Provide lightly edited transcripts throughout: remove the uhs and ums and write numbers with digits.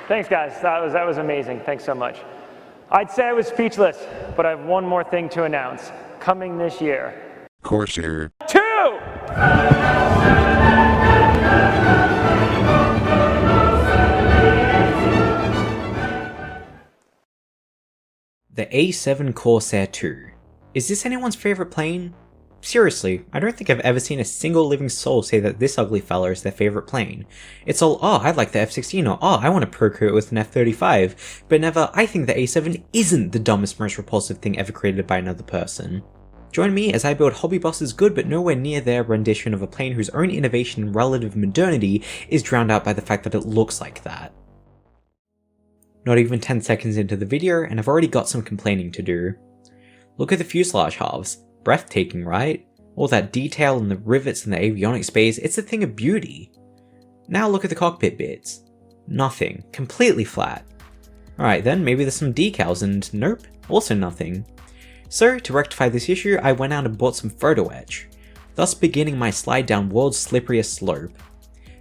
Thanks, guys. That was amazing. Thanks so much. I'd say I was speechless, but I have one more thing to announce. Coming this year. Corsair 2! The A-7D Corsair II. Is this anyone's favourite plane? Seriously, I don't think I've ever seen a single living soul say that this ugly fella is their favourite plane. It's all, oh, I like the F-16, or oh, I want to procreate with an F-35, but never, I think the A-7 isn't the dumbest, most repulsive thing ever created by another person. Join me as I build HobbyBoss's good but nowhere near their rendition of a plane whose own innovation and relative modernity is drowned out by the fact that it looks like that. Not even 10 seconds into the video and I've already got some complaining to do. Look at the fuselage halves. Breathtaking, right? All that detail and the rivets and the avionics bays, it's a thing of beauty. Now look at the cockpit bits. Nothing. Completely flat. Alright then, maybe there's some decals and nope, also nothing. So, to rectify this issue, I went out and bought some photo etch, thus beginning my slide down world's slipperiest slope.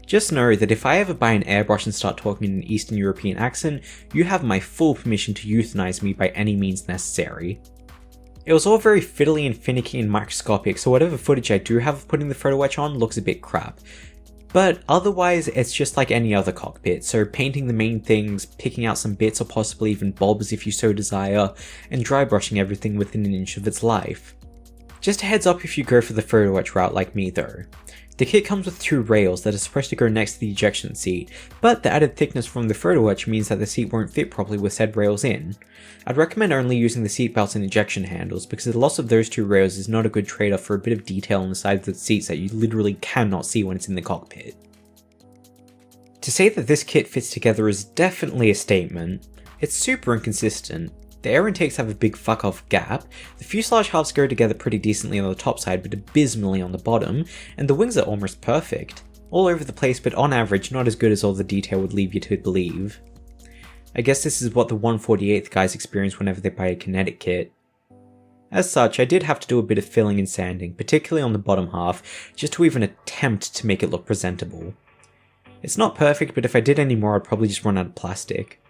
Just know that if I ever buy an airbrush and start talking in an Eastern European accent, you have my full permission to euthanize me by any means necessary. It was all very fiddly and finicky and microscopic, so whatever footage I do have of putting the photo etch on looks a bit crap. But otherwise, it's just like any other cockpit, so painting the main things, picking out some bits or possibly even bulbs if you so desire, and dry brushing everything within an inch of its life. Just a heads up if you go for the photo etch route like me though. The kit comes with 2 rails that are supposed to go next to the ejection seat, but the added thickness from the photo etch means that the seat won't fit properly with said rails in. I'd recommend only using the seat belts and ejection handles because the loss of those 2 rails is not a good trade-off for a bit of detail on the sides of the seats that you literally cannot see when it's in the cockpit. To say that this kit fits together is definitely a statement. It's super inconsistent. The air intakes have a big fuck off gap, the fuselage halves go together pretty decently on the top side but abysmally on the bottom, and the wings are almost perfect. All over the place but on average not as good as all the detail would leave you to believe. I guess this is what the 1/48th guys experience whenever they buy a kinetic kit. As such, I did have to do a bit of filling and sanding, particularly on the bottom half, just to even attempt to make it look presentable. It's not perfect, but if I did any more I'd probably just run out of plastic.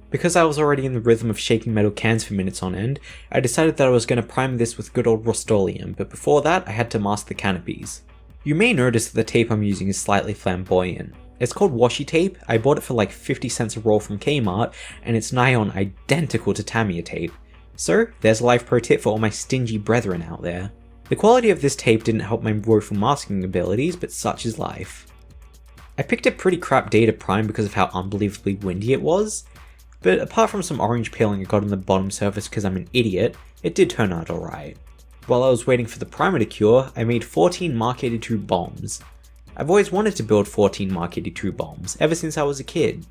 Because I was already in the rhythm of shaking metal cans for minutes on end, I decided that I was going to prime this with good old Rust-Oleum, but before that I had to mask the canopies. You may notice that the tape I'm using is slightly flamboyant. It's called washi tape, I bought it for like 50 cents a roll from Kmart, and it's nigh on identical to Tamiya tape. So, there's a life pro tip for all my stingy brethren out there. The quality of this tape didn't help my woeful masking abilities, but such is life. I picked a pretty crap day to prime because of how unbelievably windy it was, but apart from some orange peeling I got on the bottom surface because I'm an idiot, it did turn out alright. While I was waiting for the primer to cure, I made 14 Mark 82 bombs. I've always wanted to build 14 Mark 82 bombs, ever since I was a kid.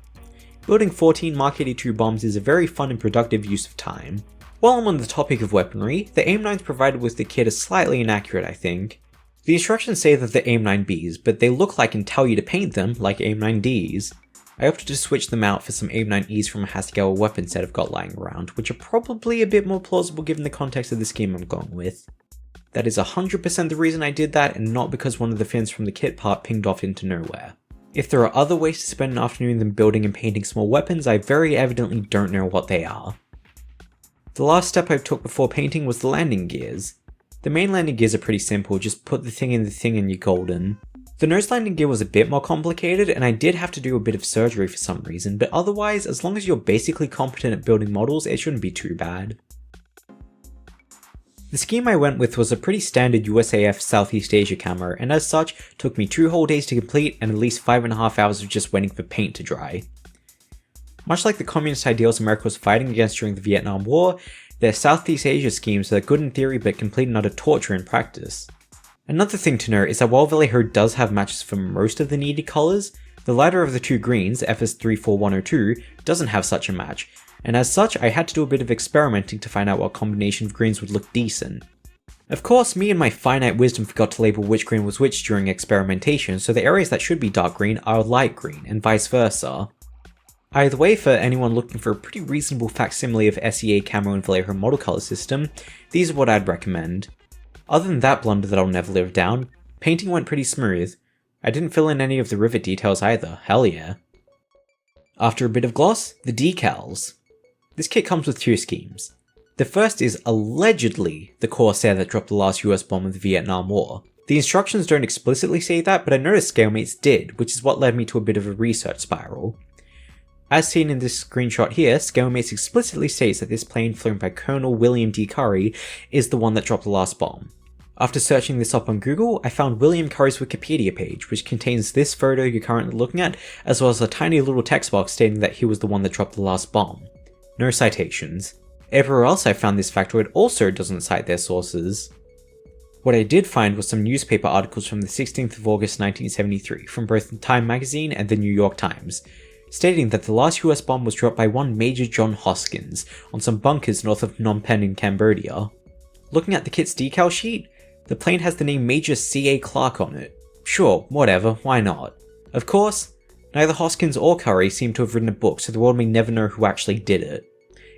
Building 14 Mark 82 bombs is a very fun and productive use of time. While I'm on the topic of weaponry, the AIM-9s provided with the kit are slightly inaccurate I think. The instructions say that they're AIM-9Bs, but they look like and tell you to paint them like AIM-9Ds. I opted to switch them out for some AIM-9Es from a Hasegawa weapon set I've got lying around, which are probably a bit more plausible given the context of the scheme I'm going with. That is 100% the reason I did that, and not because one of the fins from the kit part pinged off into nowhere. If there are other ways to spend an afternoon than building and painting small weapons, I very evidently don't know what they are. The last step I took before painting was the landing gears. The main landing gears are pretty simple, just put the thing in the thing and you're golden. The nose landing gear was a bit more complicated and I did have to do a bit of surgery for some reason, but otherwise, as long as you're basically competent at building models, it shouldn't be too bad. The scheme I went with was a pretty standard USAF Southeast Asia camo, and as such, took me 2 whole days to complete and at least 5.5 hours of just waiting for paint to dry. Much like the communist ideals America was fighting against during the Vietnam War, their Southeast Asia schemes are good in theory but complete and utter torture in practice. Another thing to note is that while Vallejo does have matches for most of the needed colours, the lighter of the 2 greens, FS34102, doesn't have such a match, and as such I had to do a bit of experimenting to find out what combination of greens would look decent. Of course, me and my finite wisdom forgot to label which green was which during experimentation, so the areas that should be dark green are light green, and vice versa. Either way, for anyone looking for a pretty reasonable facsimile of S.E.A camo and Vallejo model colour system, these are what I'd recommend. Other than that blunder that I'll never live down, painting went pretty smooth. I didn't fill in any of the rivet details either, hell yeah. After a bit of gloss, the decals. This kit comes with two schemes. The first is allegedly the Corsair that dropped the last US bomb of the Vietnam War. The instructions don't explicitly say that, but I noticed Scalemates did, which is what led me to a bit of a research spiral. As seen in this screenshot here, Scalemates explicitly states that this plane flown by Colonel William D. Curry is the one that dropped the last bomb. After searching this up on Google, I found William Curry's Wikipedia page, which contains this photo you're currently looking at, as well as a tiny little text box stating that he was the one that dropped the last bomb. No citations. Everywhere else I found this factoid also doesn't cite their sources. What I did find was some newspaper articles from the 16th of August 1973 from both Time magazine and the New York Times, stating that the last US bomb was dropped by one Major John Hoskins on some bunkers north of Phnom Penh in Cambodia. Looking at the kit's decal sheet, the plane has the name Major C.A. Clark on it. Sure, whatever, why not? Of course, neither Hoskins or Curry seem to have written a book, so the world may never know who actually did it.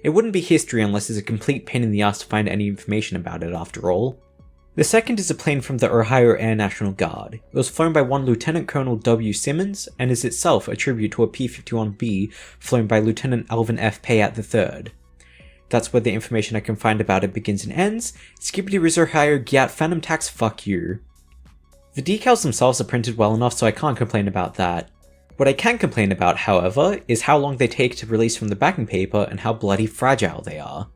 It wouldn't be history unless it's a complete pain in the ass to find any information about it after all. The second is a plane from the Ohio Air National Guard. It was flown by one Lieutenant Colonel W. Simmons, and is itself a tribute to a P-51B flown by Lieutenant Alvin F. Payat III. That's where the information I can find about it begins and ends. Skippity Rizzo Ohio Gyat Phantom Tax fuck you. The decals themselves are printed well enough, so I can't complain about that. What I can complain about, however, is how long they take to release from the backing paper and how bloody fragile they are.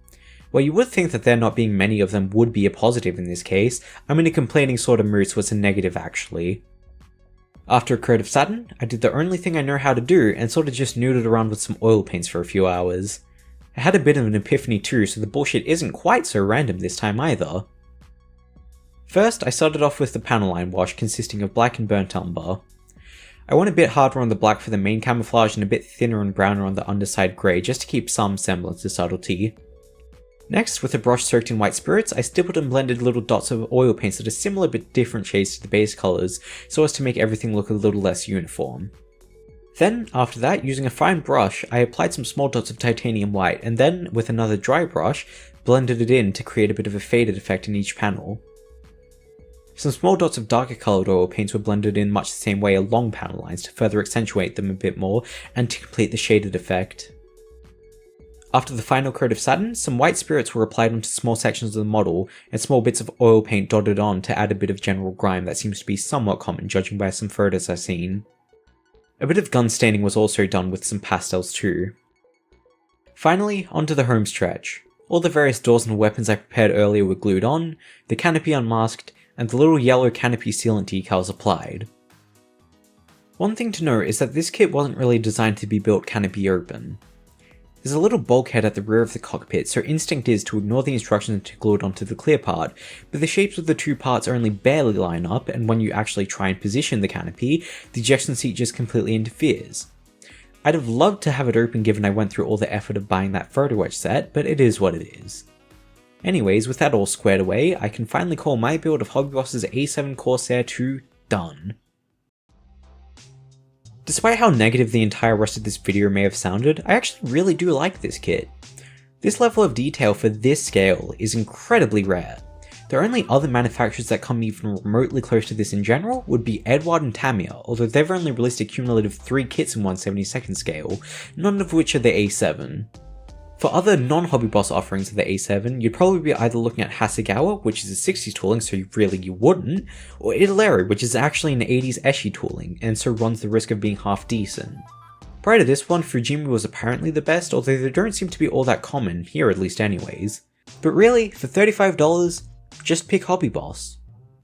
While you would think that there not being many of them would be a positive in this case, I'm in a complaining sort of mood, so it's a negative actually. After a coat of satin, I did the only thing I know how to do and sort of just noodled around with some oil paints for a few hours. I had a bit of an epiphany too, so the bullshit isn't quite so random this time either. First, I started off with the panel line wash consisting of black and burnt umber. I went a bit harder on the black for the main camouflage and a bit thinner and browner on the underside grey just to keep some semblance of subtlety. Next, with a brush soaked in white spirits, I stippled and blended little dots of oil paints that are similar but different shades to the base colours, so as to make everything look a little less uniform. Then, after that, using a fine brush, I applied some small dots of titanium white, and then, with another dry brush, blended it in to create a bit of a faded effect in each panel. Some small dots of darker coloured oil paints were blended in much the same way along panel lines to further accentuate them a bit more and to complete the shaded effect. After the final coat of satin, some white spirits were applied onto small sections of the model and small bits of oil paint dotted on to add a bit of general grime that seems to be somewhat common judging by some photos I've seen. A bit of gun staining was also done with some pastels too. Finally, onto the home stretch. All the various doors and weapons I prepared earlier were glued on, the canopy unmasked, and the little yellow canopy sealant decals applied. One thing to note is that this kit wasn't really designed to be built canopy open. There's a little bulkhead at the rear of the cockpit, so instinct is to ignore the instructions and to glue it onto the clear part, but the shapes of the two parts only barely line up, and when you actually try and position the canopy, the ejection seat just completely interferes. I'd have loved to have it open given I went through all the effort of buying that photo etch set, but it is what it is. Anyways, with that all squared away, I can finally call my build of HobbyBoss's A-7D Corsair II done. Despite how negative the entire rest of this video may have sounded, I actually really do like this kit. This level of detail for this scale is incredibly rare. The only other manufacturers that come even remotely close to this in general would be Eduard and Tamiya, although they've only released a cumulative 3 kits in 1/72nd scale, none of which are the A7. For other non-HobbyBoss offerings of the A7, you'd probably be either looking at Hasegawa, which is a 60s tooling, so you wouldn't, or Italeri, which is actually an 80s Eshi tooling, and so runs the risk of being half decent. Prior to this one, Fujimi was apparently the best, although they don't seem to be all that common, here at least anyways. But really, for $35, just pick HobbyBoss.